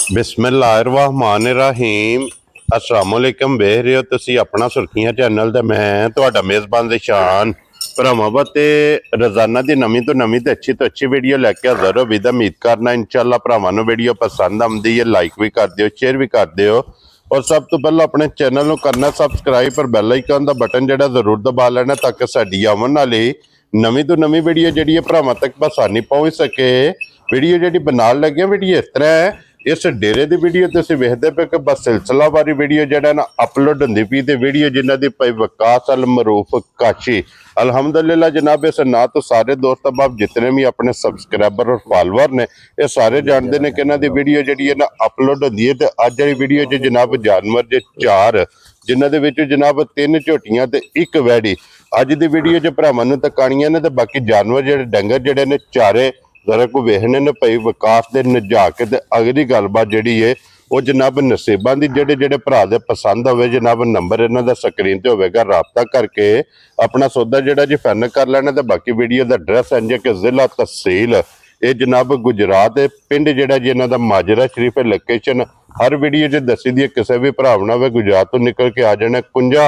बिस्मिल्लाहिर्रहमानिर्रहीम अस्सलाम वालेकुम। वेख रहे हो तुसी अपना सुर्खियां चैनल ते मैं तुहाडा मेज़बान ज़िशान भरावां ते रोज़ाना की नवीं तो नवीं ते अच्छी वीडियो लैके हाज़र हो। विद उम्मीद करना इंशाअल्लाह भरावां नूं वीडियो पसंद आउंदी है, लाइक भी कर दिओ, शेयर भी कर दिओ और सब तो पहले अपने चैनल नूं करना सबसक्राइब और बैल आइकन का बटन जिहड़ा जरूर दबा लेना ताकि साडी आउण वाली नवीं तो नवीं वीडियो जिहड़ी है भरावां तक आसानी पहुँच सके। वीडियो जिहड़ी बनाउण लगे वीडियो इस तरह है, इस डेरे की वीडियो तुसीं वेखदे पे कि बस सिलसिलावारी वीडियो जिहड़ा ना अपलोड हुंदी पई ते वीडियो जिन्हां दी भाई वकास अल मरूफ काशी अल्हम्दुलिल्लाह जनाब। इस ना तो सारे दोस्त अहबाब जितने भी अपने सबसक्राइबर और फॉलोअर ने ये सारे जानते हैं कि इन्हां दी वीडियो जिहड़ी है ना अपलोड हुंदी है। ते अज वाली वीडियो च जनाब जानवर जे 4 जिन्हां दे विच जनाब 3 झोटियां ते 1 वैड़ी अज दी वीडियो च भरावां नूं तकाणियां ने। ते बाकी जानवर जिहड़े डंगर जिहड़े ने चारे जरा को वेखने ने भाई वकास दे नजा के ते अगली गलबात जिहड़ी है वो जनाब नसीबां दी जेड़े जेड़े भरा दे पसंद होवे जनाब नंबर इन्हां दा स्क्रीन ते होवेगा, राबता करके अपना सौदा जिहड़ा जी फाइनल कर लेना। ते बाकी वीडियो दा एड्रैस है कि जिला तहसील ये जनाब गुजरात है, पिंड जिहड़ा जी इन्हां दा माजरा शरीफ है। लोकेशन हर वीडियो च दसी दी है, किसी भी भरा होवे गुजरात तो निकल के आ जाना कुंजा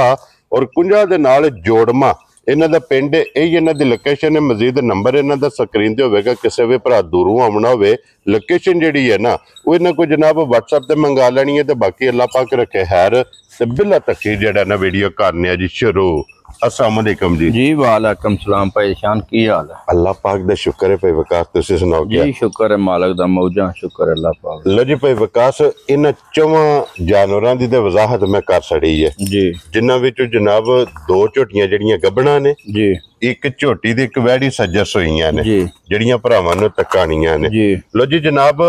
और कुंजा दे नाल जोड़मा इन्हां दा पिंड यही इन्हां दी लोकेशन है। मजीद नंबर इन्हां दा स्क्रीन ते होवेगा, किसी भी भरा दूरों आउणा होवे लोकेशन जिहड़ी है ना वो इन्हां को जनाब व्हाट्सएप ते मंगा लेनी है। ते बाकी अल्लाह पाक रखे खैर ते बिला तक जिहड़ा ना वीडियो करने जी शुरू। अस्सलाम वालेकुम जी। जी वालेकुम सलाम भाई शान, की हाल है? अल्लाह पाक दा शुक्र है भाई वकास, तुसीं सुनाओ क्या? जी शुक्र है मालिक दा, मौजा शुक्र अल्लाह पाक। लो जी भाई वकास इन्हां 4 जानवरां दी ते वजाहत मैं कर छड़ी है जी, जिन्हां विचों जनाब 2 झोटियां जिहड़ियां गब्बणां ने जी, एक झोटी दी एक वैड़ी सज्जस होईयां ने जी, जिहड़ियां भरावां नूं तकाणियां ने। जी, लो जी जनाब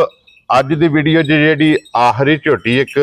अज दी वीडियो जिहड़ी आखिरी झोटी एक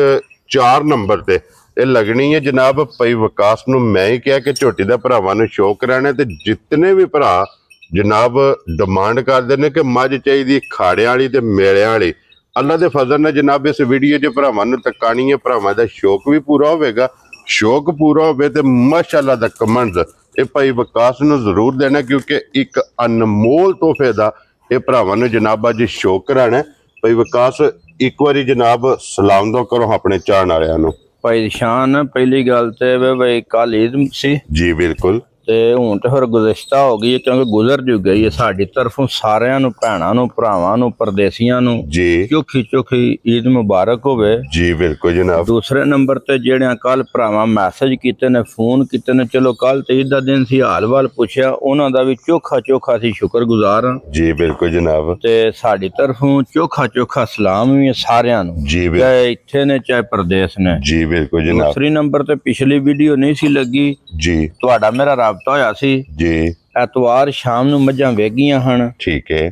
4 नंबर ते ये लगनी है जनाब भाई वकास नूं मैं ही कहा कि झोटी दा भरावां नूं शौक रहना। ते जितने भी भरा जनाब डिमांड करदे ने कि मझ चाहिदी खाड़ियां वाली ते मेलियां वाली, अल्लाह दे फजल नाल जनाब इस वीडियो च भरावां नूं तकाणी है। भरावां दा शौक भी पूरा होवेगा, शौक पूरा होवे ते माशाअल्लाह दा कमेंट ये भाई वकास नूं जरूर देना, क्योंकि एक अनमोल तोहफे दा ये भरावां नूं जनाब अज शौक कराना। भाई वकास एक बारी जनाब सलाम दो करो अपने चाहण वालियां नूं। भाई शान पहली गल ते भाई कल ईद सी जी बिल्कुल, ते हुण ते फिर गुज़िश्ता हो गई है क्योंकि गुजर जो गई है। साडी तरफों सारियां नूं भैणां नूं भरावां नूं परदेसियां नूं जी चोखी चोखी ईद मुबारक होवे। जी बिल्कुल जनाब। दूसरे नंबर ते जेड़ियां कल भरावां मैसेज कीते ने, फोन कीते ने, चलो कल ते ईद दा दिन सी, हाल वाल पुछया उन्हां दा भी चोखा चोखा सी शुक्रगुजार हां। जी बिल्कुल जनाब। ते साडी तरफों चोखा चोखा सलाम भी है सारियां नूं, जी चाहे इत्थे ने चाहे परदेस ने। जी बिल्कुल जनाब। दूसरी नंबर ते पिछली वीडियो नहीं सी लगी, जी तुहाडा मेरा राबता होया सी। जी एतवार शाम नूं मझां वेगियां हन, ठीक है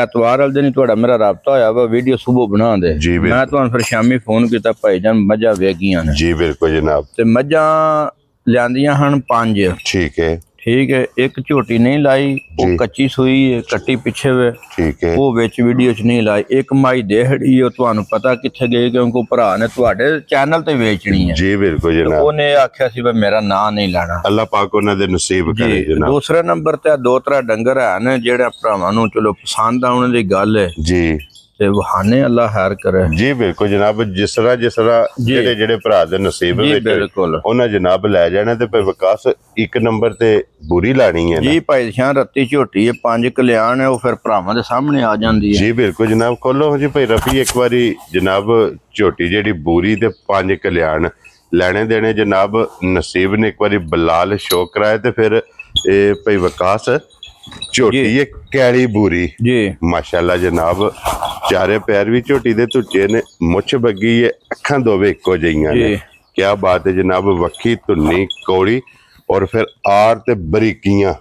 एतवार वाले दिन ही तुहाडा मेरा राबता होया वा वीडियो सुबह बना दे। जी मैं तुहानूं फिर शामी फोन कीता भाईजान मझां वेगियां ने। जी बिल्कुल जनाब। ते मझां लियांदियां हन 5, ठीक है एक झोटी नहीं लाई वो कच्ची सूई है, कट्टी पिछे वे, ठीक है वो विच वीडियो च नहीं लाई। एक माई देहड़ी है तुहानूं पता कित्थे गई क्योंकि भरा ने तुहाडे चैनल ते बेचनी है। जी बिल्कुल जनाब। उन्हें आख्या सी मेरा नाम नहीं लाना, अल्लाह पाक उन्हां दे नसीब करे जनाब। दूसरे नंबर ते 2-3 डंगर है जेड़े भरावां नूं चलो पसंद आने दी गल है जी ते वहाने अल्लाह खैर करे। जी बिल्कुल जनाब। जिस तरह जेड़े जेड़े भरा दे नसीब विच बिल्कुल उन्हां जनाब लै जाना। ते भाई वकास एक नंबर ते बुरी लानी है जी भाई शान, रत्ती झोटी है 5 कल्याण है, वो फिर भरावां दे सामने आ जांदी है। जी बिल्कुल जनाब। खोलो जी भाई रफी एक बारी जनाब झोटी जेड़ी बुरी ते 5 कल्याण लैने देने जनाब नसीब ने एक बारी बलाल शौक कराए। ते फिर भाई वकास झोटी है कैली बुरी जी माशाल्लाह जनाब, चारे पैर भी झोटी दे धुचे ने, मुछ बगी है, अखां दोवे इक्को जिहियां ने। क्या बात है जनाब, वक्खी धुन्नी कौड़ी और फिर आर ते बरीकियां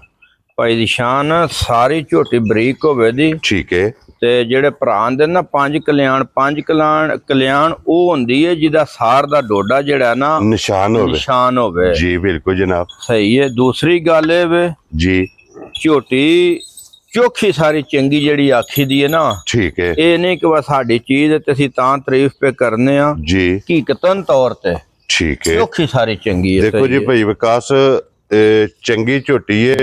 भाई दी शान सारी झोटी बरीक होवे दी। ठीक है ते जेड़े भरा दे ना 5 कल्याण वो हुंदी है जिदा सार दा डोडा जेड़ा ना निशान होवे। जी बिल्कुल जनाब सही है। दूसरी गल है वे जी झोटी चोखी सारी चंगी जेड़ी आखी दी है ना, ठीक है ये नहीं कि बस साडी चीज है ते असीं तां तारीफ पे करने आ जी, हकीकतन तौर ते ठीक है चोखी सारी चंगी है। देखो जी भाई विकास ਚੰਗੀ ਝੋਟੀ ਹੈ।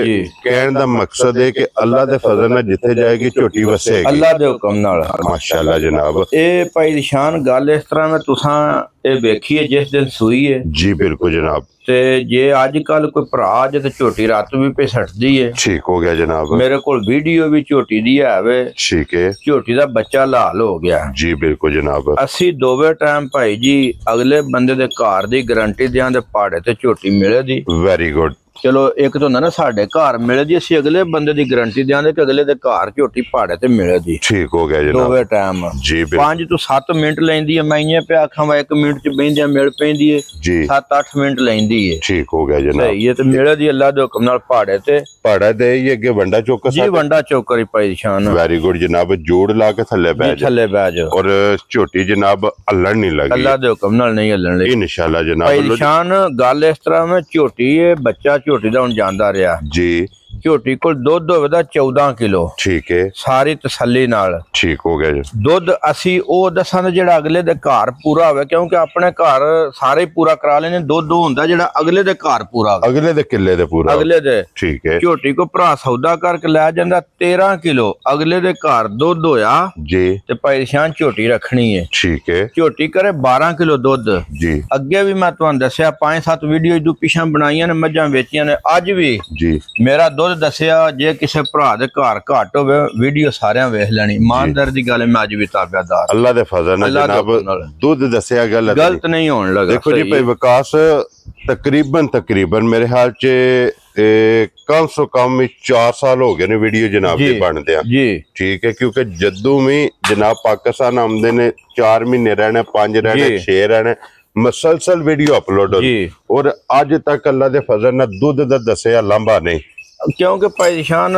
ਕਹਿਣ ਦਾ ਮਕਸਦ ਹੈ ਕਿ ਅੱਲਾ ਦੇ ਫਜ਼ਲ ਨਾਲ ਜਿੱਥੇ ਜਾਏਗੀ ਝੋਟੀ ਵਸੇਗੀ ਅੱਲਾ ਦੇ ਹੁਕਮ ਨਾਲ। ਮਾਸ਼ਾਅੱਲਾ ਜਨਾਬ। ਇਹ ਭਾਈ ਨਿਸ਼ਾਨ ਗੱਲ ਇਸ ਤਰ੍ਹਾਂ ਮੈਂ ਤੁਸਾਂ ਇਹ ਵੇਖੀਏ ਜਿਸ ਦਿਨ ਸੂਈ ਹੈ ਜੀ ਬਿਲਕੁਲ ਜਨਾਬ। ਤੇ ਜੇ ਅੱਜ ਕੱਲ ਕੋਈ ਭਰਾ ਜੇ ਤੇ ਝੋਟੀ ਰਾਤ ਵੀ ਪੇ ਸੱਟਦੀ ਹੈ। ਠੀਕ ਹੋ ਗਿਆ ਜਨਾਬ। ਮੇਰੇ ਕੋਲ ਵੀਡੀਓ ਵੀ ਝੋਟੀ ਦੀ ਹੈ ਵੇ। ਠੀਕ ਹੈ। ਝੋਟੀ ਦਾ ਬੱਚਾ ਲਾਲ ਹੋ ਗਿਆ। ਜੀ ਬਿਲਕੁਲ ਜਨਾਬ। ਅਸੀਂ ਦੋਵੇਂ ਟਾਈਮ ਭਾਈ ਜੀ ਅਗਲੇ ਬੰਦੇ ਦੇ ਘਰ ਦੀ ਗਾਰੰਟੀ ਦਿਆਂ ਦੇ ਪਹਾੜੇ ਤੇ ਝੋਟੀ ਮਿਲੇ ਦੀ। Very good. ਚਲੋ ਇੱਕ ਤਾਂ ਹੁੰਦਾ ਨਾ ਸਾਡੇ ਘਰ ਮਿਲੇ ਦੀ, ਅਸੀਂ ਅਗਲੇ ਬੰਦੇ ਦੀ ਗਾਰੰਟੀ ਦਿਆਂਦੇ ਕਿ ਅਗਲੇ ਦੇ ਘਰ ਝੋਟੀ ਪਹਾੜੇ ਤੇ ਮਿਲੇ ਦੀ। ਠੀਕ ਹੋ ਗਿਆ ਜਨਾਬ। ਦੋਵੇਂ ਟਾਈਮ ਜੀ 5 ਤੋਂ 7 ਮਿੰਟ ਲੈਂਦੀ ਹੈ। ਮੈਂ ਇਹ ਪਿਆ ਆਖਾਂ ਵਾ 1 ਮਿੰਟ ਚ ਬਹਿੰਦਿਆਂ ਮਿਲ ਪੈਂਦੀ ਹੈ। ਜੀ 7-8 ਮਿੰਟ ਲੈਂਦੀ ਹੈ। ਠੀਕ ਹੋ ਗਿਆ ਜਨਾਬ। ਸਹੀ ਹੈ। ਤੇ ਮਿਲੇ ਦੀ ਅੱਲਾ ਦੇ ਹੁਕਮ ਨਾਲ ਪਹਾੜੇ ਤੇ ਪਹਾੜਾ ਦੇ ਹੀ ਅੱਗੇ ਵੰਡਾ ਚੌਕ ਜੀ ਵੰਡਾ ਚੌਕਰੀ ਪਾਈ ਨਿਸ਼ਾਨ। ਵੈਰੀ ਗੁੱਡ ਜਨਾਬ। ਜੋੜ ਲਾ ਕੇ ਥੱਲੇ ਬਹਿ ਜਾ। ਥੱਲੇ ਬਹਿ ਜਾ। ਔਰ ਝੋਟੀ ਜਨਾਬ ਹੱਲਣ ਨਹੀਂ ਲੱਗੀ। ਅੱਲਾ ਦੇ ਹੁਕਮ ਨਾਲ ਨਹੀਂ ਹੱਲਣ ਲਈ ਇਨਸ਼ਾਅੱਲਾ ਜਨਾਬ। ਭਾਈ ਨਿਸ਼ਾਨ ਗੱਲ ਇਸ ਤਰ੍ਹਾਂ ਮੈਂ ਝੋਟੀ ਹੈ ਬੱਚਾ ਝੋਟੀ ਦਾ ਹੁਣ ਜਾਂਦਾ ਰਿਹਾ ਜੀ। ਝੋਟੀ ਕੋਲ ਦੁੱਧ ਹੋਵੇਦਾ 14 ਕਿਲੋ। ਠੀਕ ਹੈ। ਸਾਰੀ ਤਸੱਲੀ ਨਾਲ। ਠੀਕ ਹੋ ਗਿਆ ਜੀ। ਦੁੱਧ ਅਸੀਂ ਉਹ ਦੱਸਾਂ ਜਿਹੜਾ ਅਗਲੇ ਦੇ ਘਰ ਪੂਰਾ ਹੋਵੇ, ਕਿਉਂਕਿ ਆਪਣੇ ਘਰ ਸਾਰੇ ਪੂਰਾ ਕਰਾ ਲੈਣੇ। ਦੁੱਧ ਉਹ ਹੁੰਦਾ ਜਿਹੜਾ ਅਗਲੇ ਦੇ ਘਰ ਪੂਰਾ ਹੋਵੇ। ਅਗਲੇ ਦੇ ਕਿੱਲੇ ਦੇ ਪੂਰਾ ਅਗਲੇ ਦੇ। ਠੀਕ ਹੈ। ਝੋਟੀ ਕੋ ਭਰਾ ਸੌਦਾ ਕਰਕੇ ਲੈ ਜਾਂਦਾ 13 ਕਿਲੋ ਅਗਲੇ ਦੇ ਘਰ ਦੁੱਧ ਹੋਇਆ ਜੀ। ਤੇ ਪਰੇਸ਼ਾਨ ਝੋਟੀ ਰੱਖਣੀ ਹੈ। ਠੀਕ ਹੈ। ਝੋਟੀ ਕਰੇ 12 ਕਿਲੋ ਦੁੱਧ। ਜੀ। ਅੱਗੇ ਵੀ ਮੈਂ ਤੁਹਾਨੂੰ ਦੱਸਿਆ 5-7 ਵੀਡੀਓ ਜੋ ਪਿਛਾਂ ਬਣਾਈਆਂ ਨੇ, ਮੱਝਾਂ ਵੇਚੀਆਂ ਨੇ। ਅੱਜ ਵੀ ਜੀ ਮੇਰਾ ਦੁੱਧ ਦੱਸਿਆ। ਜੇ ਕਿਸੇ ਭਰਾ ਦੇ ਘਰ ਘੱਟ ਹੋਵੇ ਵੀਡੀਓ ਸਾਰਿਆਂ ਵੇਖ ਲੈਣੀ। ਇਮਾਨਦਾਰ ਦੀ ਗੱਲ ਮੈਂ ਅੱਜ ਵੀ ਤਾਬਿਆਦਾਰ। ਅੱਲਾ ਦੇ ਫਜ਼ਲ ਨਾਲ ਜਨਾਬ ਦੁੱਧ ਦੱਸਿਆ ਗਲਤ ਨਹੀਂ ਹੋਣ ਲੱਗਾ। ਦੇਖੋ ਜੀ ਭਾਈ ਵਿਕਾਸ ਤਕਰੀਬਨ ਮੇਰੇ ਹਾਲ ਚ ਕਮ ਸੋ ਕਮ 4 ਸਾਲ ਹੋ ਗਏ ਨੇ ਵੀਡੀਓ ਜਨਾਬ ਦੇ ਬਣਦੇ ਆ ਜੀ। ਠੀਕ ਹੈ। ਕਿਉਂਕਿ ਜਦੋਂ ਵੀ ਜਨਾਬ ਪਾਕਿਸਤਾਨ ਆਉਂਦੇ ਨੇ 4 ਮਹੀਨੇ ਰਹਿਣਾ, 5 ਰਹਿਣਾ, 6 ਰਹਿਣਾ, ਮਸਲਸਲ ਵੀਡੀਓ ਅਪਲੋਡ ਹੋਈ। ਔਰ ਅੱਜ ਤੱਕ ਅੱਲਾ ਦੇ ਫਜ਼ਲ ਨਾਲ ਦੁੱਧ ਦਾ ਦੱਸਿਆ ਲਾਂਭਾ ਨਹੀਂ। ਕਿਉਂਕਿ ਪਰੇਸ਼ਾਨ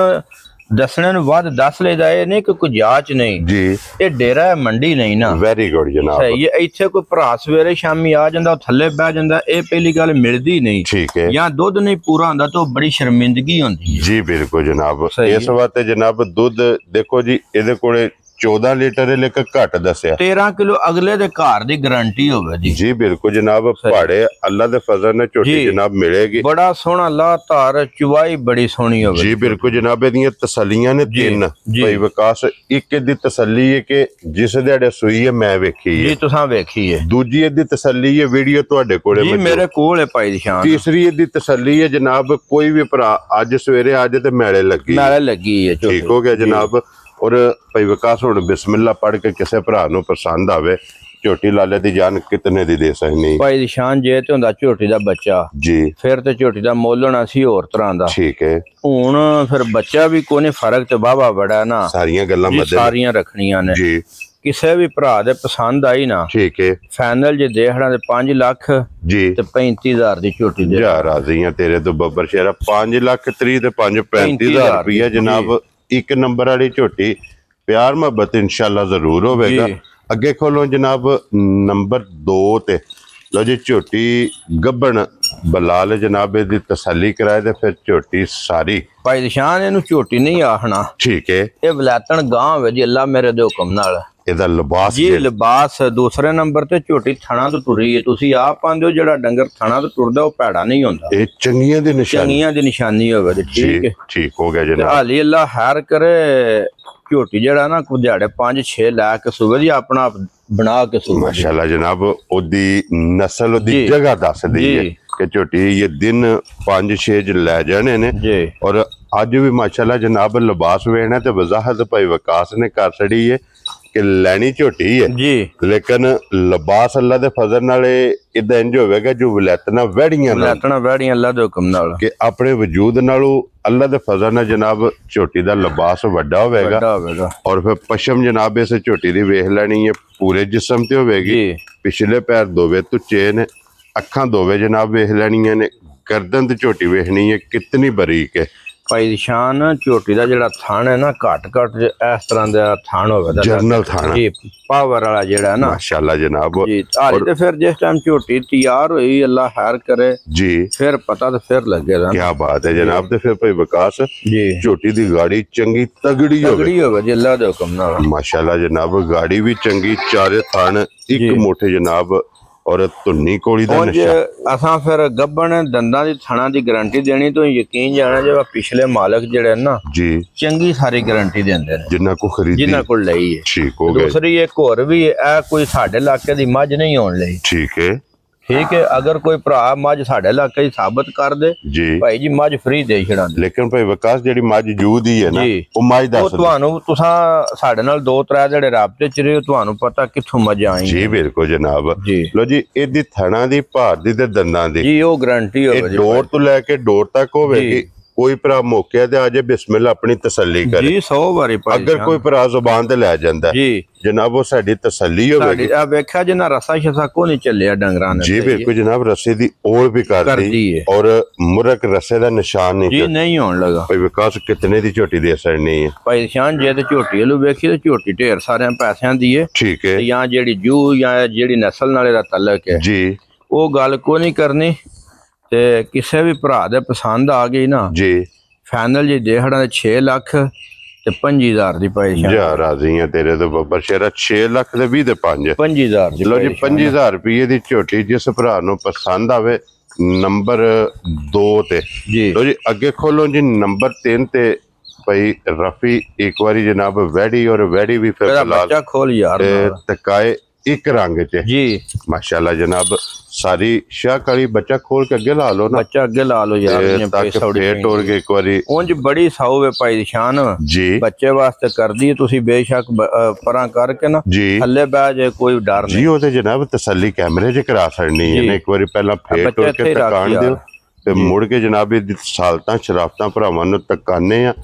ਦੱਸਣੇ ਨੂੰ ਵੱਧ ਦੱਸ ਲੈਦਾ। ਇਹ ਨਹੀਂ ਕਿ ਕੋਈ ਜਾਂਚ ਨਹੀਂ ਜੀ। ਇਹ ਡੇਰਾ ਹੈ, ਮੰਡੀ ਨਹੀਂ ਨਾ। ਵੈਰੀ ਗੁੱਡ ਜਨਾਬ। ਸਹੀ ਹੈ। ਇੱਥੇ ਕੋਈ ਭਰਾ ਸਵੇਰੇ ਸ਼ਾਮੀ ਆ ਜਾਂਦਾ, ਉਹ ਥੱਲੇ ਬਹਿ ਜਾਂਦਾ, ਇਹ ਪਹਿਲੀ ਗੱਲ ਮਿਲਦੀ ਨਹੀਂ। ਠੀਕ ਹੈ। ਜਾਂ ਦੁੱਧ ਨਹੀਂ ਪੂਰਾ ਹੁੰਦਾ ਤਾਂ ਬੜੀ ਸ਼ਰਮਿੰਦਗੀ ਹੁੰਦੀ ਹੈ। ਜੀ ਬਿਲਕੁਲ ਜਨਾਬ। ਇਸ ਵਾਸਤੇ ਜਨਾਬ ਦੁੱਧ ਦੇਖੋ ਜੀ ਇਹਦੇ ਕੋਲੇ 14 ਲੀਟਰ ਹੈ ਲੇਕਿਨ ਘੱਟ ਦੱਸਿਆ 13 ਕਿਲੋ ਅਗਲੇ ਦੇ ਘਰ ਦੀ ਗਾਰੰਟੀ ਹੋਵੇ ਜੀ। ਜੀ ਬਿਲਕੁਲ ਜਨਾਬ। ਪਹਾੜੇ ਅੱਲਾ ਦੇ ਫਜ਼ਲ ਨਾਲ ਝੋਟੀ ਜਨਾਬ ਮਿਲੇਗੀ। ਬੜਾ ਸੋਹਣਾ ਲਾ ਧਾਰ ਚੁਵਾਈ ਬੜੀ ਸੋਹਣੀ ਹੋਵੇ ਜੀ ਬਿਲਕੁਲ ਜਨਾਬ। ਇਹਦੀਆਂ ਤਸੱਲੀਆਂ ਨੇ 3 ਭਾਈ ਵਿਕਾਸ। ਇੱਕ ਦੀ ਤਸੱਲੀ ਹੈ ਕਿ ਜਿਸ ਦਿਹਾੜੇ ਸੂਈ ਹੈ ਮੈਂ ਵੇਖੀ ਹੈ। ਜੀ ਤੁਸੀਂ ਵੇਖੀ ਹੈ। ਦੂਜੀ ਇਹਦੀ ਤਸੱਲੀ ਹੈ ਵੀਡੀਓ ਤੁਹਾਡੇ ਕੋਲੇ ਜੀ ਮੇਰੇ ਕੋਲ ਹੈ ਭਾਈ ਨਿਸ਼ਾਨ। ਤੀਸਰੀ ਇਹਦੀ ਤਸੱਲੀ ਹੈ ਜਨਾਬ ਕੋਈ ਵੀ ਭਰਾ ਅੱਜ ਸਵੇਰੇ ਅੱਜ ਤੇ ਮੈਲੇ ਲੱਗੀ ਹੈ। ਠੀਕ ਹੋ ਗਿਆ ਜਨਾਬ। ਔਰ ਭਾਈ ਵਿਕਾਸ ਹੁਣ ਬਿਸਮਿਲ੍ਲਾ ਪੜ੍ਹ ਕੇ ਕਿਸੇ ਭਰਾ ਨੂੰ ਪਸੰਦ ਆਵੇ ਝੋਟੀ ਲਾਲੇ ਦੀ ਜਾਨ ਕਿਤਨੇ ਦੀ ਦੇ ਸਕਣੀ ਭਾਈ ਨਿਸ਼ਾਨ। ਜੇ ਤੇ ਹੁੰਦਾ ਝੋਟੀ ਦਾ ਬੱਚਾ ਜੀ ਫਿਰ ਤੇ ਝੋਟੀ ਦਾ ਮੁੱਲ ਹੋਣਾ ਸੀ ਹੋਰ ਤਰ੍ਹਾਂ ਦਾ। ਠੀਕ ਹੈ। ਹੁਣ ਫਿਰ ਬੱਚਾ ਵੀ ਕੋਨੇ ਫਰਕ ਤੇ ਬਾਬਾ ਬੜਾ ਨਾ। ਸਾਰੀਆਂ ਗੱਲਾਂ ਸਾਰੀਆਂ ਰੱਖਣੀਆਂ ਨੇ ਜੀ। ਕਿਸੇ ਵੀ ਭਰਾ ਦੇ ਪਸੰਦ ਆਈ ਨਾ ਠੀਕ ਹੈ ਫਾਈਨਲ ਜੇ ਦੇਖਣਾ ਤੇ 5 ਲੱਖ ਜੀ ਤੇ 35,000 ਦੀ ਝੋਟੀ ਦੇ। ਜਾ ਰਾਜ਼ੀਆਂ ਤੇਰੇ ਤੋਂ ਬੱਬਰ ਸ਼ੇਰਾ 5 ਲੱਖ 30 ਤੇ 35,000 ਰੁਪਇਆ ਜਨਾਬ। ਇੱਕ ਨੰਬਰ ਵਾਲੀ ਝੋਟੀ ਪਿਆਰ ਮੁਹੱਬਤ ਇਨਸ਼ਾਅੱਲਾ ਜ਼ਰੂਰ ਹੋਵੇਗਾ। ਅੱਗੇ ਖੋਲੋ ਜਨਾਬ ਨੰਬਰ 2 ਤੇ ਲੋ ਜੀ ਝੋਟੀ ਗੱਬਣ ਬਲਾਲ ਜਨਾਬ ਦੀ ਤਸੱਲੀ ਕਰਾਏ ਤੇ ਫਿਰ ਝੋਟੀ ਸਾਰੀ ਭਾਈ ਨਿਸ਼ਾਨ ਇਹਨੂੰ ਝੋਟੀ ਨਹੀਂ ਆਖਣਾ। ਠੀਕ ਹੈ। ਇਹ ਵਲਾਤਣ ਗਾਂ ਵੇ ਜੀ ਅੱਲਾ ਮੇਰੇ ਦੇ ਹੁਕਮ ਨਾਲ। ਇਹਦਾ ਲਿਬਾਸ ਜੀ ਲਿਬਾਸ ਦੂਸਰੇ ਨੰਬਰ ਤੇ ਝੋਟੀ ਥਣਾ ਤੋਂ ਤੁਰੀ ਹੈ। ਤੁਸੀਂ ਆਪ ਆਂਦੇ ਹੋ ਜਿਹੜਾ ਡੰਗਰ ਥਣਾ ਤੋਂ ਤੁਰਦਾ ਉਹ ਭੈੜਾ ਨਹੀਂ ਹੁੰਦਾ। ਇਹ ਚੰਗੀਆਂ ਦੀ ਨਿਸ਼ਾਨੀ ਹੋਵੇ। ਠੀਕ ਹੈ। ਠੀਕ ਹੋ ਗਿਆ ਜਨਾਬ। ਹਾਲੀ ਅੱਲਾ ਖੈਰ ਕਰੇ। ਝੋਟੀ ਜਿਹੜਾ ਨਾ ਕੁ ਦਿਹਾੜੇ 5-6 ਲੈ ਕੇ ਸੂਵੇ ਜੀ ਆਪਣਾ ਬਣਾ ਕੇ ਸੂਵੇ ਮਾਸ਼ਾਅੱਲਾ ਜਨਾਬ। ਉਹਦੀ ਨਸਲ ਉਹਦੀ ਜਗ੍ਹਾ ਦੱਸਦੀ ਹੈ ਕਿ ਝੋਟੀ ਇਹ ਦਿਨ 5-6 ਲੈ ਜਾਣੇ ਨੇ। ਔਰ ਅੱਜ ਵੀ ਮਾਸ਼ਾਅੱਲਾ ਜਨਾਬ ਲਿਬਾਸ ਵੇਖਣਾ ਤੇ ਵਜ਼ਾਹਤ ਭਾਈ ਵਿਕਾਸ ਨੇ ਕਰ ਛੜੀ ਹੈ ਕਿ ਲੈਣੀ ਝੋਟੀ ਹੈ ਜੀ ਲੇਕਿਨ ਲਿਬਾਸ ਅੱਲਾ ਦੇ ਫਜ਼ਲ ਨਾਲ ਇਦਾਂ ਇੰਜ ਹੋਵੇਗਾ ਜੋ ਵਲੈਤਣਾ ਵਹਿੜੀਆਂ ਅੱਲਾ ਦੇ ਹੁਕਮ ਨਾਲ ਕਿ ਆਪਣੇ ਵਜੂਦ ਨਾਲੋਂ ਅੱਲਾ ਦੇ ਫਜ਼ਲ ਨਾਲ ਜਨਾਬ ਝੋਟੀ ਦਾ ਲਿਬਾਸ ਵੱਡਾ ਹੋਵੇਗਾ। ਔਰ ਫਿਰ ਪਸ਼ਮ ਜਨਾਬ ਇਸ ਝੋਟੀ ਦੀ ਵੇਖ ਲੈਣੀ ਹੈ ਪੂਰੇ ਜਿਸਮ ਤੇ ਹੋਵੇਗੀ। ਪਿਛਲੇ ਪੈਰ ਦੋਵੇਂ ਤੁੱਚੇ ਨੇ, ਅੱਖਾਂ ਦੋਵੇਂ ਜਨਾਬ ਵੇਖ ਲੈਣੀਆਂ ਨੇ। ਗਰਦਨ ਤੇ ਝੋਟੀ ਵੇਖਣੀ ਹੈ ਕਿਤਨੀ ਬਰੀਕ ਹੈ। ਭਾਈ ਨਿਸ਼ਾਨ ਝੋਟੀ ਦਾ ਜਿਹੜਾ ਥਣ ਹੈ ਨਾ ਘੱਟ ਇਸ ਤਰ੍ਹਾਂ ਦਾ ਥਣ ਹੋਵੇਗਾ ਜਰਨਲ ਥਣ ਜੀ ਪਾਵਰ ਵਾਲਾ ਜਿਹੜਾ ਨਾ ਮਾਸ਼ਾਅੱਲਾ ਜਨਾਬ ਜੀ। ਤੇ ਫਿਰ ਜਿਸ ਟਾਈਮ ਝੋਟੀ ਤਿਆਰ ਹੋਈ ਅੱਲਾ ਖੈਰ ਕਰੇ ਜੀ ਫਿਰ ਪਤਾ ਤੇ ਫਿਰ ਲੱਗੇਗਾ। ਕੀ ਬਾਤ ਹੈ ਜਨਾਬ। ਤੇ ਫਿਰ ਭਾਈ ਵਿਕਾਸ ਜੀ ਝੋਟੀ ਦੀ ਗਾੜੀ ਚੰਗੀ ਤਗੜੀ ਹੋਵੇ ਜੀ ਅੱਲਾ ਦੇ ਹੁਕਮ ਨਾਲ ਮਾਸ਼ਾਅੱਲਾ ਜਨਾਬ। ਗਾੜੀ ਵੀ ਚੰਗੀ ਚਾਰੇ ਥਣ ਇੱਕ ਮੋਟੇ ਜਨਾਬ ਔਰ ਧੁੰਨੀ ਕੋਲੀ ਦਾ ਉਂਝ ਨਸ਼ਾ। ਅਸਾਂ ਫਿਰ ਗੱਬਣ ਦੰਦਾਂ ਦੀ ਥਣਾ ਦੀ ਗਾਰੰਟੀ ਦੇਣੀ ਤੋਂ ਯਕੀਨ ਜਾਣਾ ਜਿਵੇਂ ਪਿਛਲੇ ਮਾਲਕ ਜਿਹੜੇ ਨਾ ਜੀ ਚੰਗੀ ਸਾਰੀ ਗਾਰੰਟੀ ਦਿੰਦੇ ਨੇ ਜਿੰਨਾ ਕੋ ਖਰੀਦੀ ਜਿਨ੍ਹਾਂ ਕੋਲ ਲਈ ਹੈ। ਠੀਕ ਹੋ ਗਿਆ। ਦੂਸਰੀ ਇੱਕ ਹੋਰ ਵੀ ਇਹ ਕੋਈ ਸਾਡੇ ਇਲਾਕੇ ਦੀ ਮੱਝ ਨਹੀਂ ਹੋਣ ਲਈ। ਠੀਕ ਹੈ ਠੀਕ ਹੈ, ਅਗਰ ਕੋਈ ਭਰਾ ਮੱਝ ਸਾਡੇ ਇਲਾਕੇ 'ਚ ਸਾਬਤ ਕਰ ਦੇ ਜੀ, ਭਾਈ ਜੀ ਮੱਝ ਫ੍ਰੀ ਦੇ ਛੜਾਂਗੇ। ਲੇਕਿਨ ਭਾਈ ਵਿਕਾਸ ਜਿਹੜੀ ਮੱਝ ਜੂਦ ਹੀ ਹੈ ਨਾ, ਜੀ। ਉਹ ਮੱਝ ਉਹ ਦੱਸ ਦਿਓ। ਤੁਹਾਨੂੰ ਤੁਸੀਂ ਸਾਡੇ ਨਾਲ 2-3 ਜਿਹੜੇ ਰਾਬਤੇ 'ਚ ਰਹੇ ਹੋ, ਤੁਹਾਨੂੰ ਪਤਾ ਕਿੱਥੋਂ ਮੱਝ ਆਈ ਜੀ ਬਿਲਕੁਲ ਜਨਾਬ। ਜੀ ਲੋ ਜੀ, ਇਹਦੀ ਥਣਾ ਦੀ, ਭਾਰ ਦੀ ਤੇ ਦੰਦਾਂ ਦੀ ਜੀ ਉਹ ਗਾਰੰਟੀ ਹੋਵੇ ਇਹ ਜੀ। ਡੋਰ ਤੋਂ ਲੈ ਕੇ ਡੋਰ ਤੱਕ ਹੋਵੇਗੀ। ਜੀ। ਕੋਈ ਭਰਾ ਮੌਕੇ ਤੇ ਆ ਜਾਏ ਬਿਸਮਿਲ੍ਲਾ ਆਪਣੀ ਤਸੱਲੀ ਕਰੇ। ਜੀ 100 ਵਾਰੀ ਭਾਈ ਅਗਰ ਕੋਈ ਭਰਾ ਜ਼ੁਬਾਨ ਤੇ ਲੈ ਜਾਂਦਾ ਜੀ ਜਨਾਬ, ਉਹ ਸਾਡੀ ਤਸੱਲੀ ਹੋਵੇਗੀ। ਸਾਡੀ ਆ ਵੇਖਿਆ ਜਿੰਨਾ ਰਸਾ ਸ਼ਸਾ ਕੋ ਨਹੀਂ ਚੱਲਿਆ ਡੰਗਰਾਂ ਨੇ। ਜੀ ਬਿਲਕੁਲ ਜਨਾਬ, ਰੱਸੇ ਦੀ ਓਲ ਵੀ ਕਰਦੀ ਕਰਦੀ ਹੈ। ਔਰ ਮੁਰਕ ਰੱਸੇ ਦਾ ਨਿਸ਼ਾਨ ਨਹੀਂ ਜੀ ਕਰਦੀ। ਨਹੀਂ ਹੋਣ ਲਗਾ ਭਾਈ ਵਿਕਾਸ ਕਿਤਨੇ ਦੀ ਝੋਟੀ ਦੇ ਅਸਰ ਨਹੀਂ ਹੈ। ਭਾਈ ਸ਼ਾਨ ਜੇ ਤੇ ਝੋਟੀ ਵੱਲੋਂ ਵੇਖੀ ਤੇ ਝੋਟੀ ਢੇਰ ਸਾਰਿਆਂ ਪੈਸਿਆਂ ਦੀ ਹੈ। ਠੀਕ ਹੈ ਤੇ ਜਾਂ ਜਿਹੜੀ ਜੂ ਜਾਂ ਜਿਹੜੀ ਨਸਲ ਨਾਲੇ ਦਾ ਤਲਕ ਹੈ ਜੀ ਉਹ ਗੱਲ ਕੋ ਨਹੀਂ ਕਰਨੀ। ਤੇ ਕਿਸੇ ਵੀ ਭਰਾ ਦੇ ਪਸੰਦ ਆ ਗਈ ਨਾ, ਜੀ ਫਾਈਨਲ ਜੀ ਦੇਖਣਾ 6 ਲੱਖ ਤੇ 5000 ਦੀ ਭਾਈ ਸ਼ਾਨ। ਜਾ ਰਾਜ਼ੀ ਆ ਤੇਰੇ ਤੋਂ ਬੱਬਰ ਸ਼ੇਰਾ। 6 ਲੱਖ ਦੇ 20 ਦੇ 5। 5000 ਦੀ ਲੋ ਜੀ, ਭਾਈ ਸ਼ਾਨ। 5000 ਰੁਪਏ ਦੀ ਝੋਟੀ ਜਿਸ ਭਰਾ ਨੂੰ ਪਸੰਦ ਆਵੇ ਨੰਬਰ 2 ਤੇ। ਜੀ ਲੋ ਜੀ ਅੱਗੇ ਖੋਲੋ ਜੀ ਨੰਬਰ 3 ਤੇ ਭਾਈ ਰਫੀ ਇੱਕ ਵਾਰੀ ਜਨਾਬ ਵੈੜੀ, ਔਰ ਵੈੜੀ ਵੀ ਫਿਰ ਮੇਰਾ ਫਿਲਹਾਲ ਬੱਚਾ ਖੋਲ ਯਾਰ ਨਾਲ। ਤਕਾਏ ਇੱਕ ਰੰਗ ਚ। ਜੀ ਮਾਸ਼ਾਅੱਲਾ ਜਨਾਬ, ਸਾਰੀ ਸ਼ਾਹ ਕਾਲੀ ਬੱਚਾ ਖੋਲ ਕੇ ਅੱਗੇ ਲਾ ਲਓ ਨਾ, ਬੱਚਾ ਅੱਗੇ ਲਾ ਲਓ ਯਾਰ। ਤੇ ਤਾਂ ਕਿ ਫੇਰ ਟੋਰ ਕੇ ਇੱਕ ਵਾਰੀ। ਉਂਝ ਬੜੀ ਸਾਊ ਵੇ ਭਾਈ ਸ਼ਾਨ, ਜੀ ਬੱਚੇ ਵਾਸਤੇ ਕਰਦੀ ਹੈ। ਤੁਸੀਂ ਬੇਸ਼ੱਕ ਪਰਾਂ ਕਰਕੇ ਨਾ ਜੀ ਥੱਲੇ ਬਹਿ ਜਾਏ, ਕੋਈ ਡਰ ਜੀ ਨਹੀਂ। ਉਹ ਤੇ ਜਨਾਬ ਤਸੱਲੀ ਕੈਮਰੇ 'ਚ ਕਰਾ ਛੱਡਣੀ ਹੈ ਜੀ। ਨਾ। ਇੱਕ ਵਾਰੀ ਪਹਿਲਾਂ ਫੇਰ ਬੱਚੇ ਟੋਰ ਇੱਥੇ ਕੇ ਹੀ ਰੱਖ ਤਕਾਣ ਯਾਰ। ਦਿਓ ਤੇ ਮੁੜ ਕੇ ਜਨਾਬ ਇਹ ਸਾਲਤਾਂ ਸ਼ਰਾਫਤਾਂ ਭਰਾਵਾਂ ਨੂੰ ਤਕਾਨੇ ਆ।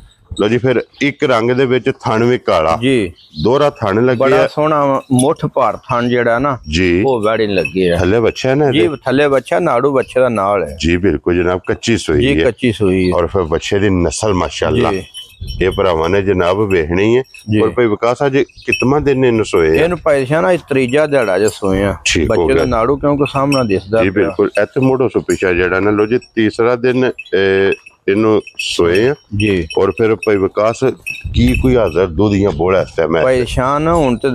ਲੋ ਜੀ ਫਿਰ ਇੱਕ ਰੰਗ ਦੇ ਵਿੱਚ ਥਣ ਵੀ ਕਾਲਾ, ਜੀ ਦੋਹਰਾ ਥਣ ਲੱਗੇ ਬੜਾ ਆ ਸੋਹਣਾ ਮੁੱਠ ਭਾਰ ਥਣ ਜਿਹੜਾ ਨਾ ਜੀ। ਉਹ ਵੈੜੀ ਲੱਗੇ ਆ ਥੱਲੇ ਬੱਚਾ ਹੈ ਨਾ ਜੀ। ਇਹਦੇ? ਥੱਲੇ ਬੱਚਾ ਨਾੜੂ ਬੱਚੇ ਦਾ ਨਾਲ ਹੈ ਜੀ ਬਿਲਕੁਲ ਜਨਾਬ, ਕੱਚੀ ਸੂਈ ਜੀ, ਹੈ ਕੱਚੀ ਸੂਈ ਹੈ ਔਰ ਫਿਰ ਬੱਚੇ ਦੀ ਨਸਲ ਮਾਸ਼ਾਅੱਲਾ ਜੀ। ਇਹ ਭਰਾਵਾਂ ਨੇ ਜਨਾਬ ਵੇਖਣੀ ਹੈ। ਜੀ। ਔਰ ਭਾਈ ਵਿਕਾਸ ਅੱਜ ਕਿਤਨਾ ਦਿਨ ਇਹਨੂੰ ਸੋਏ ਆ? ਇਹਨੂੰ ਭਾਈ ਸ਼ਾਨ ਅੱਜ ਤੀਜਾ ਦਿਹਾੜਾ ਜੇ ਸੋਇਆ। ਠੀਕ ਹੋ ਬੱਚੇ ਦਾ ਗਿਆ। ਨਾੜੂ ਕਿਉਂਕਿ ਸਾਹਮਣਾ ਦਿਸਦਾ ਜੀ ਪਿਆ। ਬਿਲਕੁਲ। ਇੱਥੇ ਮੋੜੋ ਸੋ ਪਿਛਾ ਜਿਹੜਾ ਨਾ, ਲੋ ਜੀ ਤੀਸਰਾ ਦਿਨ ਇਹਨੂੰ ਸੋਏ ਆ। ਜੀ ਔਰ ਫਿਰ ਭਾਈ ਵਿਕਾਸ ਕੀ ਕੋਈ ਹਾਜ਼ਰ ਦੁੱਧ ਜਾਂ ਬੋਲਾ ਇਸ ਟਾਈਮ ਹੈ? ਭਾਈ ਸ਼ਾਨ ਹੁਣ ਤੇ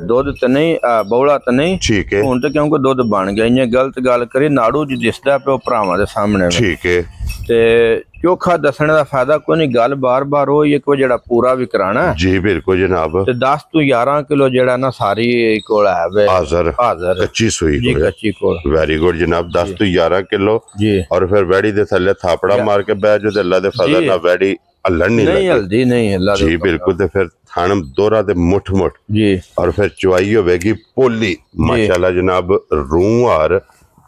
ਦੁੱਧ ਤੇ ਨਹੀਂ, ਬੌਲਾ ਤੇ ਨਹੀਂ ਠੀਕ ਹੈ ਹੁਣ ਤੇ ਕਿਉਂਕਿ ਦੁੱਧ ਬਣ ਗਿਆ। ਇਹਨੇ ਗਲਤ ਗੱਲ ਕਰੀ, ਨਾੜੂ ਜੀ ਦਿਸਦਾ ਪਿਆ ਭਰਾਵਾਂ ਦੇ ਸਾਹਮਣੇ ਵੇ। ਠੀਕ ਹੈ ਤੇ ਚੋਖਾ ਦੱਸਣ ਦਾ ਫਾਇਦਾ ਕੋਈ ਨਹੀਂ। ਗੱਲ ਬਾਰ-ਬਾਰ ਉਹ ਇੱਕ ਵਾਰ ਜਿਹੜਾ ਪੂਰਾ ਵੀ ਕਰਾਣਾ ਜੀ ਬਿਲਕੁਲ ਜਨਾਬ। ਤੇ 10 ਤੋਂ 11 ਕਿਲੋ ਜਿਹੜਾ ਨਾ ਸਾਰੀ ਕੋਲ ਹੈ ਵੇ ਹਾਜ਼ਰ ਹਾਜ਼ਰ ਕੱਚੀ ਸੂਈ ਜੀ, ਕੱਚੀ ਕੋਲ। ਵੈਰੀ ਗੁੱਡ ਜਨਾਬ। 10 ਤੋਂ 11 ਕਿਲੋ। ਜੀ ਔਰ ਫਿਰ ਵੈੜੀ ਦੇ ਥੱਲੇ ਥਾਪੜਾ ਮਾਰ ਕੇ ਬਹਿ ਜੋ ਤੇ ਅੱਲਾ ਦੇ ਫਜ਼ਲ ਜੀ। ਨਾਲ ਵੈੜੀ ਹੱਲਣ ਨਹੀਂ ਨਹੀਂ ਲੱਗੀ। ਹਲਦੀ ਨਹੀਂ ਅੱਲਾ ਦੇ ਜੀ ਹੁਕਮ ਬਿਲਕੁਲ। ਤੇ ਫਿਰ ਥਣ ਦੋਹਰਾ ਤੇ ਮੁੱਠ ਜੀ ਔਰ ਫਿਰ ਚੁਆਈ ਹੋਵੇਗੀ ਪੋਲੀ ਮਾਸ਼ਾਅੱਲਾ ਜਨਾਬ। ਰੂਹ ਹਾਰ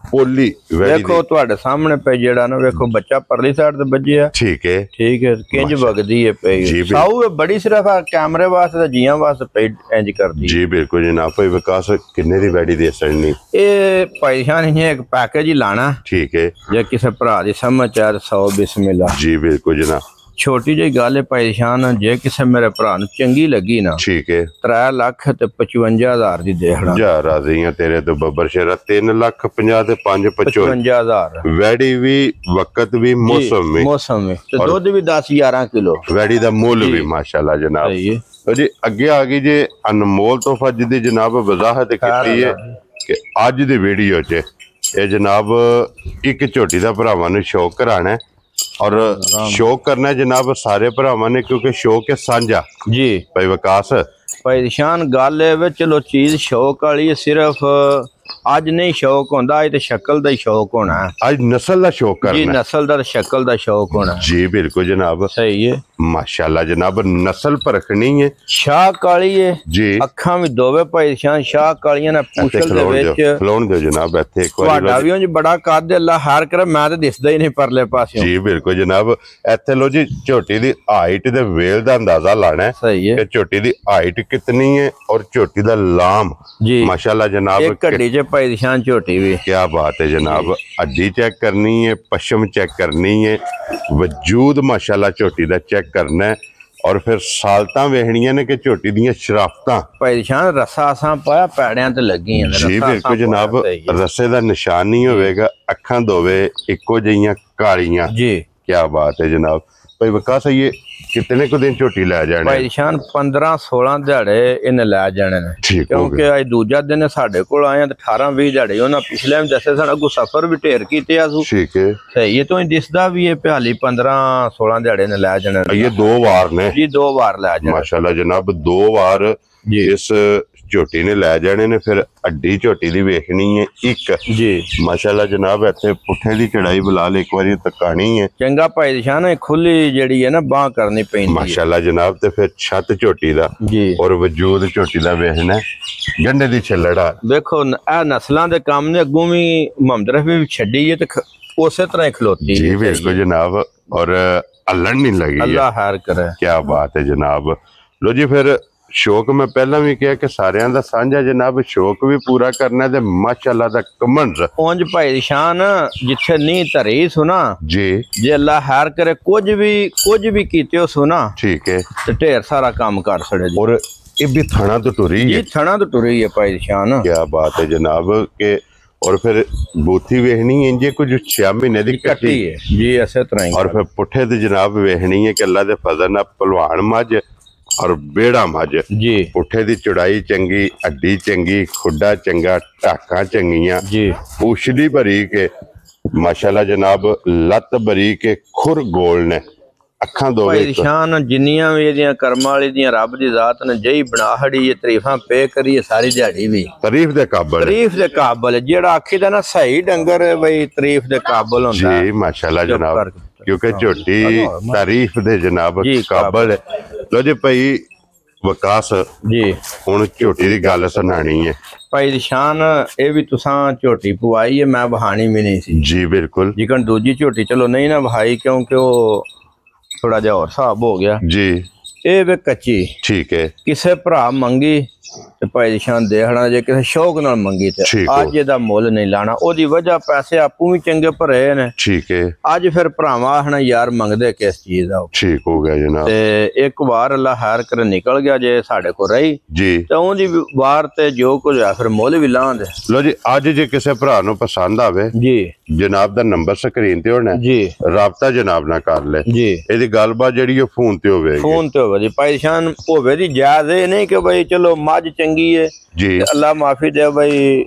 ਪੋਲੀ ਵੈੜੀ ਵੇਖੋ ਦੀ। ਤੁਹਾਡੇ ਸਾਹਮਣੇ ਪਈ ਜਿਹੜਾ ਨਾ, ਵੇਖੋ ਬੱਚਾ ਪਰਲੀ ਸਾਈਡ ਤੇ ਵੱਜਿਆ। ਠੀਕ ਹੈ ਠੀਕ ਹੈ, ਕਿੰਜ ਵਗਦੀ ਹੈ ਜੀ, ਪਈ ਬਿਲਕੁਲ। ਸਾਊ ਹੈ ਬੜੀ। ਸਿਰਫ ਆ ਕੈਮਰੇ ਵਾਸਤੇ ਤੇ ਜੀਆਂ ਵਾਸਤੇ ਪਈ ਇੰਜ ਕਰਦੀ। ਜੀ ਬਿਲਕੁਲ ਜਨਾਬ। ਭਾਈ ਵਿਕਾਸ ਕਿੰਨੇ ਦੀ ਵੈੜੀ ਦੇ ਸੜਨੀ? ਇਹ ਭਾਈ ਸ਼ਾਨ ਨੇ ਇੱਕ ਪੈਕੇਜ ਹੀ ਲਾਣਾ। ਠੀਕ ਹੈ ਜੇ ਕਿਸੇ ਭਰਾ ਦੀ ਸਮਝ ਆ 100 ਬਿਸਮਿਲ੍ਲਾ। ਜੀ ਬਿਲਕੁਲ ਜਨਾਬ। ਛੋਟੀ ਜਿਹੀ ਗੱਲ ਹੈ ਭਾਈ ਸ਼ਾਨ, ਜੇ ਕਿਸੇ ਮੇਰੇ ਭਰਾ ਨੂੰ ਚੰਗੀ ਲੱਗੀ ਨਾ, ਠੀਕ ਹੈ 3 ਲੱਖ ਤੇ 55,000 ਦੀ ਦੇਖਣਾ। ਜਾ ਰਾਜ਼ੀਆਂ ਤੇਰੇ ਤੋਂ ਬੱਬਰ ਸ਼ੇਰਾ। 3,50,000 ਤੇ 5,55,000 55,000 ਵੈੜੀ ਵੀ ਵਕਤ ਵੀ ਮੌਸਮ ਵੀ ਮੌਸਮ ਵਿੱਚ ਤੇ ਦੁੱਧ ਵੀ 10-11 ਕਿਲੋ ਵੈੜੀ ਦਾ ਮੁੱਲ ਵੀ ਮਾਸ਼ਾਅੱਲਾ ਜਨਾਬ। ਸਹੀ ਹੈ। ਲਓ ਜੀ ਅੱਗੇ ਆ ਗਈ ਜੇ ਅਨਮੋਲ ਤੋਹਫਾ ਜਿਹਦੀ ਜਨਾਬ ਵਜ਼ਾਹਤ ਕੀਤੀ ਹੈ ਕਿ ਅੱਜ ਦੀ ਵੀਡੀਓ 'ਚ ਇਹ ਜਨਾਬ ਇੱਕ ਝੋਟੀ ਦਾ ਭਰਾਵਾਂ ਨੂੰ ਸ਼ੌਕ ਕਰਾਣਾ ਹੈ। ਔਰ ਸ਼ੌਕ ਕਰਨਾ ਹੈ ਜਨਾਬ ਸਾਰੇ ਭਰਾਵਾਂ ਨੇ, ਕਿਉਂਕਿ ਸ਼ੌਕ ਹੈ ਸਾਂਝਾ। ਜੀ ਭਾਈ ਵਿਕਾਸ ਭਾਈ ਸ਼ਾਨ ਗੱਲ ਇਹ ਵਿੱਚ ਚਲੋ ਚੀਜ਼ ਸ਼ੌਕ ਵਾਲੀ ਹੈ, ਸਿਰਫ ਅੱਜ ਨਹੀਂ ਸ਼ੌਕ ਹੁੰਦਾ, ਅੱਜ ਤੇ ਸ਼ਕਲ ਦਾ ਹੀ ਸ਼ੌਕ ਹੋਣਾ। ਅੱਜ ਨਸਲ ਦਾ ਸ਼ੌਕ ਜੀ ਕਰਨਾ। ਨਸਲ ਦਾ ਤੇ ਸ਼ਕਲ ਦਾ ਸ਼ੌਕ ਹੋਣਾ। ਜੀ ਬਿਲਕੁਲ ਜਨਾਬ। ਸਹੀ ਹੈ। ਮਾਸ਼ਾਅੱਲਾ ਜਨਾਬ ਨਸਲ ਪਰਖਣੀ ਹੈ ਸ਼ਾਹ ਕਾਲੀ ਹੈ, ਜੀ। ਅੱਖਾਂ ਵੀ ਦੋਵੇਂ ਭਾਈ ਸ਼ਾਨ ਸ਼ਾਹ ਕਾਲੀਆਂ ਨੇ ਪੂਛਲ ਦੇ ਵਿੱਚ। ਖਲੋਣ ਦਿਓ ਜਨਾਬ ਇੱਥੇ ਇੱਕ ਤੁਹਾਡਾ ਵਾਰੀ। ਵੀ ਉਂਝ ਬੜਾ ਕੱਦ ਅੱਲਾ ਹਾਰ ਕਰੇ, ਮੈਂ ਤੇ ਦਿਸਦਾ ਹੀ ਨਹੀਂ ਪਰਲੇ ਪਾਸਿਓਂ। ਜੀ ਬਿਲਕੁਲ ਜਨਾਬ। ਇੱਥੇ ਲੋ ਜੀ ਝੋਟੀ ਦੀ ਹਾਈਟ ਤੇ ਵੇਲ ਦਾ ਅੰਦਾਜ਼ਾ ਲਾਣਾ ਹੈ ਸਹੀ ਹੈ ਕਿ ਝੋਟੀ ਦੀ ਹਾਈਟ ਕਿਤਨੀ ਹੈ ਔਰ ਝੋਟੀ ਦਾ ਲਾਮ ਜੀ। ਮਾਸ਼ਾਅੱਲਾ ਜਨਾਬ। ਇੱਕ ਘੜੀ ਚ ਭਾਈ ਸ਼ਾਨ ਝੋਟੀ ਵੀ। क्या बात है जनाब। हड्डी चेक करनी है, पश्चिम चेक करनी है, वजूद माशाल्लाह झोटी दा चेक करना है और फिर सालतां वेखणियां ने कि झोटी दियां शराफतां। ਭਾਈ ਸ਼ਾਨ ਰਸਾ ਅਸਾਂ ਪਾਇਆ ਪੈੜਿਆਂ ਤੇ ਲੱਗੀਆਂ ਨੇ। जी बिल्कुल जनाब। रस्से दा निशान नहीं होवेगा, अखां दोवे इक्को जिहियां कालियां। जी क्या बात है जनाब। भाई विकास ये कितने को दिन झोटी लै जाने ਭਾਈ ਸ਼ਾਨ 15-16 ਦਿਹਾੜੇ ਇਹਨੇ ਲੈ ਜਾਣੇ ਨੇ ठीक हो ਕਿਉਂਕਿ ਅੱਜ ਦੂਜਾ ਦਿਨ ਸਾਡੇ ਕੋਲ ਆਏ ਤੇ 18-20 ਦਿਹਾੜੇ ਉਹਨਾਂ ਪਿਛਲੇ ਵੀ ਦੱਸੇ ਸਾਡਾ ਕੋ ਸਫ਼ਰ ਵੀ ਢੇਰ ਕੀਤੇ ਆਸੂ ठीक है ਸਹੀ ਇਹ ਤੋਂ ਹੀ ਦਿਸਦਾ ਵੀ ਇਹ ਪਿਹਾਲੀ 15-16 ਦਿਹਾੜੇ ਨੇ ਲੈ ਜਾਣੇ ਨੇ। ये 2 वार ने ਜੀ 2 ਵਾਰ ਲੈ ਜਾਣੇ माशाल्लाह जनाब 2 वार जी। इस ਝੋਟੀ ਨੇ ਲੈ ਜਾਣੇ ਨੇ ਫਿਰ ਅੱਡੀ ਝੋਟੀ ਦੀ ਵੇਖਣੀ ਹੈ ਇੱਕ ਜੀ ਮਾਸ਼ਾਅੱਲਾ ਜਨਾਬ ਇੱਥੇ ਪੁੱਠੇ ਦੀ ਚੜਾਈ ਬੁਲਾ ਲੈ ਇੱਕ ਵਾਰੀ ਤਕਾਣੀ ਹੈ ਚੰਗਾ ਭਾਈ ਸ਼ਾਨ ਖੁੱਲੀ ਜਿਹੜੀ ਹੈ ਨਾ ਬਾਹ ਕਰਨੀ ਪੈਂਦੀ ਹੈ ਮਾਸ਼ਾਅੱਲਾ ਜਨਾਬ ਤੇ ਫਿਰ ਛੱਤ ਝੋਟੀ ਦਾ ਜੀ ਔਰ ਵਜੂਦ ਝੋਟੀ ਦਾ ਵੇਖਣਾ ਗੰਢੇ ਦੀ ਛੱਲੜਾ ਦੇਖੋ ਇਹ ਨਸਲਾਂ ਦੇ ਕੰਮ ਨੇ ਅੱਗੋਂ ਵੀ ਮੁਹੰਮਦ ਰਫੀ ਵੀ ਛੱਡੀ ਹੈ ਤੇ ਉਸੇ ਤਰ੍ਹਾਂ ਹੀ ਖਲੋਤੀ ਜੀ ਬਿਲਕੁਲ ਜਨਾਬ ਔਰ ਹੱਲਣ ਨਹੀਂ ਲੱਗੀ ਅੱਲਾ ਖੈਰ ਕਰੇ ਕੀ ਬਾਤ ਹੈ ਜਨਾਬ ਲੋ ਜੀ ਫਿਰ ਸ਼ੌਕ ਮੈਂ ਪਹਿਲਾਂ ਵੀ ਕਿਹਾ ਕਿ ਸਾਰਿਆਂ ਦਾ ਸਾਂਝਾ ਜਨਾਬ ਸ਼ੌਕ ਵੀ ਪੂਰਾ ਕਰਨਾ ਤੇ ਮਾਸ਼ਾਅੱਲਾ ਦਾ ਕਮੰਡ ਉਂਝ ਭਾਈ ਸ਼ਾਨ ਜਿੱਥੇ ਨਹੀਂ ਧਰੀ ਸੁਣਾ ਜੀ ਜੇ ਅੱਲਾ ਖੈਰ ਕਰੇ ਕੁਝ ਵੀ ਕੀਤੇ ਹੋ ਸੁਣਾ ਠੀਕ ਹੈ ਤੇ ਢੇਰ ਸਾਰਾ ਕੰਮ ਕਰ ਛੜੇ ਜੀ ਔਰ ਇਹ ਵੀ ਥਾਣਾ ਤੋਂ ਟੁਰੀ ਹੈ ਇਹ ਥਣਾ ਤੋਂ ਟੁਰੀ ਹੈ ਭਾਈ ਸ਼ਾਨ क्या बात है जनाब के और फिर बूथी वेखनी है इंजे कुछ 6 महीने की ਕੱਟੀ कट्टी ਹੈ ਜੀ ਇਸੇ ਤਰ੍ਹਾਂ ਹੀ और फिर पुठे ते जनाब वेखनी है कि अल्लाह दे फजल नाल पहलवान मज और बेड़ा मज ਜੀ पुठे दी चौड़ाई चंगी हड्डी चंगी खुड्डा चंगा टाका चंगियां ਜੀ उछली भरी के माशाल्लाह जनाब लत भरी के खुर गोल ने अखां दो ਭਾਈ ਸ਼ਾਨ ਜਿੰਨੀਆਂ ਵੀ ਇਹਦੀਆਂ ਕਰਮਾਂ ਵਾਲੀ ਦੀਆਂ ਰੱਬ ਦੀ ਜ਼ਾਤ ਨੇ ਜਈ ਬਣਾ ਹੜੀ ਇਹ ਤਾਰੀਫਾਂ ਪੇ ਕਰੀਏ ਸਾਰੀ ਦਿਹਾੜੀ ਵੀ तारीफ दे काबिल ਤਾਰੀਫ ਦੇ ਕਾਬਲ ਹੈ। ਜਿਹੜਾ ਆਖੀ ਦਾ ਨਾ ਸਹੀ ਡੰਗਰ ਹੈ ਬਈ ਤਾਰੀਫ ਦੇ ਕਾਬਲ ਹੁੰਦਾ ਹੈ। जी माशाल्लाह चुप जनाब कर। क्योंकि झोटी तारीफ दे जनाब जी, काबिल है लो जी भाई विकास ਜੀ ਹੁਣ ਝੋਟੀ ਦੀ ਗੱਲ ਸੁਣਾਣੀ ਹੈ ਭਾਈ ਸ਼ਾਨ ਇਹ ਵੀ ਤੁਸਾਂ ਝੋਟੀ ਪਵਾਈ ਹੈ ਮੈਂ ਬਹਾਣੀ ਵੀ ਨਹੀਂ ਸੀ ਜੀ ਬਿਲਕੁਲ ਜਿਕਣ ਦੂਜੀ ਝੋਟੀ ਚਲੋ ਨਹੀਂ ਨਾ ਬਹਾਈ ਕਿਉਂਕਿ ਉਹ ਥੋੜਾ ਜਿਹਾ ਹੋਰ ਹਿਸਾਬ ਹੋ ਗਿਆ ਜੀ ਇਹ ਵੇ ਕੱਚੀ ਠੀਕ ਹੈ ਕਿਸੇ ਭਰਾ ਮੰਗੀ ਤੇ ਭਾਈ ਸ਼ਾਨ ਦੇਖਣਾ ਜੇ ਕਿਸੇ ਸ਼ੌਕ ਨਾਲ ਮੰਗੀ ਤੇ ਠੀਕ ਹੋ। ਅੱਜ ਇਹਦਾ ਮੁੱਲ ਨਹੀਂ ਲਾਣਾ ਉਹਦੀ ਵਜ੍ਹਾ ਪੈਸੇ ਆਪੂ ਵੀ ਚੰਗੇ ਭਰੇ ਨੇ ਠੀਕ ਹੈ ਅੱਜ ਫਿਰ ਭਰਾਵਾਂ ਆਖਣਾ ਯਾਰ ਮੰਗਦੇ ਕਿਸ ਚੀਜ਼ ਦਾ ਠੀਕ ਹੋ ਗਿਆ ਜਨਾਬ ਤੇ ਇੱਕ ਵਾਰ ਅੱਲਾ ਖੈਰ ਕਰ ਨਿਕਲ ਗਿਆ ਜੇ ਸਾਡੇ ਕੋਲ ਰਹੀ ਜੀ ਤੇ ਉਹਦੀ ਵਾਰ ਤੇ ਜੋ ਕੁਝ ਆ ਫਿਰ ਮੁੱਲ ਵੀ ਲਾਉਂਦੇ ਲੋ ਜੀ ਅੱਜ ਜੇ ਕਿਸੇ ਭਰਾ ਨੂੰ ਪਸੰਦ ਆਵੇ ਜੀ ਜਨਾਬ ਦਾ ਨੰਬਰ ਸਕਰੀਨ ਤੇ ਹੋਣਾ ਜੀ ਰਾਬਤਾ ਜਨਾਬ ਨਾਲ ਕਰ ਲੈ ਜੀ ਇਹਦੀ ਗੱਲਬਾਤ ਜਿਹੜੀ ਉਹ ਫੋਨ ਤੇ ਹੋਵੇਗੀ ਫੋਨ ਤੇ ਹੋਵੇ ਜੀ ਪਰੇਸ਼ਾਨ ਹੋਵੇ ਦੀ ਜਾਇਜ਼ ਇਹ ਨਹੀਂ ਕਿ ਬਈ ਚਲੋ ਮੱਝ ਚੰਗੀ ਹੈ ਜੀ ਤੇ ਅੱਲਾ ਮਾਫੀ ਦੇ ਬਈ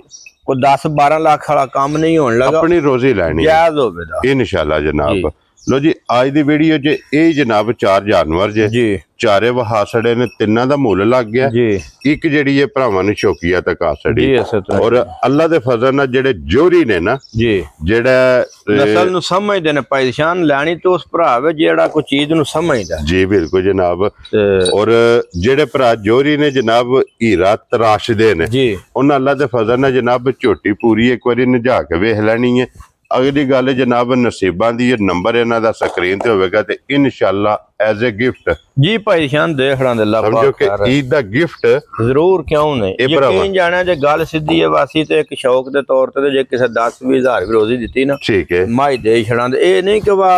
ਕੋ 10-12 ਲੱਖ ਵਾਲਾ ਕੰਮ ਨਹੀਂ ਹੋਣ ਲੱਗਾ ਆਪਣੀ ਰੋਜ਼ੀ ਲੈਣੀ ਹੈ ਜਾਇਜ਼ ਹੋਵੇ ਦਾ ਇਨਸ਼ਾਅੱਲਾ ਜੀ। ਜਨਾਬ ਲੋ ਜੀ ਅੱਜ ਦੀ ਵੀਡੀਓ 'ਚ ਇਹ ਜਨਾਬ 4 ਜਾਨਵਰ ਜੇ ਜੀ ਚਾਰੇ ਵਹਾਸੜੇ ਨੇ ਤਿੰਨਾਂ ਦਾ ਮੁੱਲ ਲੱਗ ਗਿਆ ਜੀ ਇੱਕ ਜਿਹੜੀ ਇਹ ਭਰਾਵਾਂ ਨੇ ਸ਼ੌਕੀਆ ਤੱਕ ਆ ਜੀ ਛੜੀ ਇਸੇ ਤਰ੍ਹਾਂ ਔਰ ਅੱਲਾ ਦੇ ਫਜ਼ਲ ਨਾਲ ਜਿਹੜੇ ਜੋਰੀ ਨੇ ਨਾ ਜੀ ਜਿਹੜਾ ਨਸਲ ਨੂੰ ਸਮਝਦੇ ਨੇ ਪਰੇਸ਼ਾਨ ਲੈਣੀ ਤੋਂ ਉਸ ਭਰਾ ਵੇ ਜਿਹੜਾ ਕੋਈ ਚੀਜ਼ ਨੂੰ ਸਮਝਦਾ ਜੀ ਬਿਲਕੁਲ ਜਨਾਬ ਤੇ ਔਰ ਜਿਹੜੇ ਭਰਾ ਜੋਰੀ ਨੇ ਜਨਾਬ ਹੀਰਾ ਤਰਾਸ਼ਦੇ ਨੇ ਜੀ ਉਹਨਾਂ ਅੱਲਾ ਦੇ ਫਜ਼ਲ ਨਾਲ ਜਨਾਬ ਝੋਟੀ ਪੂਰੀ ਇੱਕ ਵਾਰੀ ਨਜਾ ਕੇ ਵੇਖ ਲੈਣੀ ਹੈ ਅਗਲੀ ਗੱਲ ਜਨਾਬ ਨਸੀਬਾਂ ਦੀ ਇਹ ਨੰਬਰ ਇਹਨਾਂ ਦਾ ਸਕਰੀਨ ਤੇ ਹੋਵੇਗਾ ਤੇ ਇਨਸ਼ਾਅੱਲਾ ਐਜ਼ ਅ ਗਿਫਟ ਜੀ ਪਰੇਸ਼ਾਨ ਦੇਖਣਾ ਦੇ ਅੱਲਾ ਸਮਝੋ ਕਿ ਪਾਕ ਈਦ ਦਾ ਗਿਫਟ ਜ਼ਰੂਰ ਕਿਉਂ ਨਹੀਂ ਇਹ ਭਰਾਵਾ। ਯਕੀਨ ਜਾਣਾ ਜੇ ਗੱਲ ਸਿੱਧੀ ਹੈ ਵਾਸੀ ਤੇ ਇੱਕ ਸ਼ੌਕ ਦੇ ਤੌਰ ਤੇ ਜੇ ਕਿਸੇ 10-20 ਹਜ਼ਾਰ ਵੀ ਰੋਜ਼ੀ ਦਿੱਤੀ ਨਾ ਠੀਕ ਹੈ ਮਾਈ ਦੇ ਛੜਾਂ ਦੇ ਇਹ ਨਹੀਂ ਕਿ ਵਾ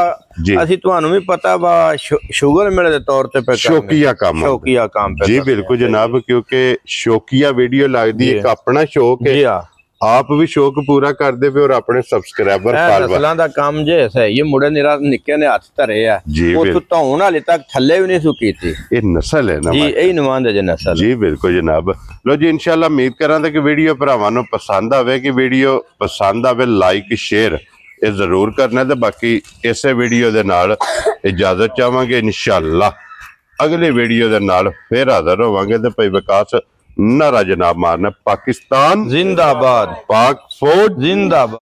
ਜੀ। ਅਸੀਂ ਤੁਹਾਨੂੰ ਵੀ ਪਤਾ ਵਾ ਸ਼ੂਗਰ ਮਿਲੇ ਦੇ ਤੌਰ ਤੇ ਪੈ ਸ਼ੌਕੀਆ ਕੰਮ ਸ਼ੌਕੀਆ ਕੰਮ ਪੈ ਜੀ ਬਿਲकुल ਜਨਾਬ ਕਿਉਂਕਿ ਸ਼ੌਕੀਆ ਵੀਡੀਓ ਲੱਗਦੀ ਇੱਕ ਆਪਣਾ ਸ਼ੌਕ ਜੀ ਹੈ ਆ ਆਪ ਵੀ ਸ਼ੌਕ ਪੂਰਾ ਕਰਦੇ ਪਏ ਔਰ ਆਪਣੇ ਸਬਸਕ੍ਰਾਈਬਰ ਇਹ ਫਾਲੋਅਰ ਨਸਲਾਂ ਦਾ ਕੰਮ ਜੇ ਸਹੀ ਇਹ ਮੁੰਡੇ ਨਿਰਾ ਨਿੱਕੇ ਨੇ ਹੱਥ ਧਰੇ ਆ ਜੀ ਉਹ ਬਿਲਕੁਲ ਧੌਣ ਵਾਲੇ ਤੱਕ ਥੱਲੇ ਵੀ ਨਹੀਂ ਸੁ ਕੀਤੀ ਇਹ ਨਸਲ ਹੈ ਨਾ ਜੀ ਇਹ ਨਵਾਂ ਦੇ ਨਸਲ ਜੀ ਬਿਲकुल ਜਨਾਬ ਲੋ ਜੀ ਇਨਸ਼ਾਅੱਲਾ ਉਮੀਦ ਕਰਾਂਗੇ ਕਿ ਵੀਡੀਓ ਭਰਾਵਾਂ ਨੂੰ ਪਸੰਦ ਆਵੇਗੀ ਵੀਡੀਓ ਪਸੰਦ ਆਵੇ ਲਾਈਕ ਸ਼ੇਅਰ ਇਹ ਜ਼ਰੂਰ ਕਰਨਾ ਤੇ ਬਾਕੀ ਇਸੇ ਵੀਡੀਓ ਦੇ ਨਾਲ ਇਜਾਜ਼ਤ ਚਾਹਾਂਗੇ ਇਨਸ਼ਾਅੱਲਾ ਅਗਲੇ ਵੀਡੀਓ ਦੇ ਨਾਲ ਫੇਰ ਹਾਜ਼ਰ ਹੋਵਾਂਗੇ ਤੇ ਭਾਈ ਵਿਕਾਸ ਨਾਰਾ ਜਨਾਬ ਮਾਰਨਾ ਪਾਕਿਸਤਾਨ जिंदाबाद पाक फौज जिंदाबाद।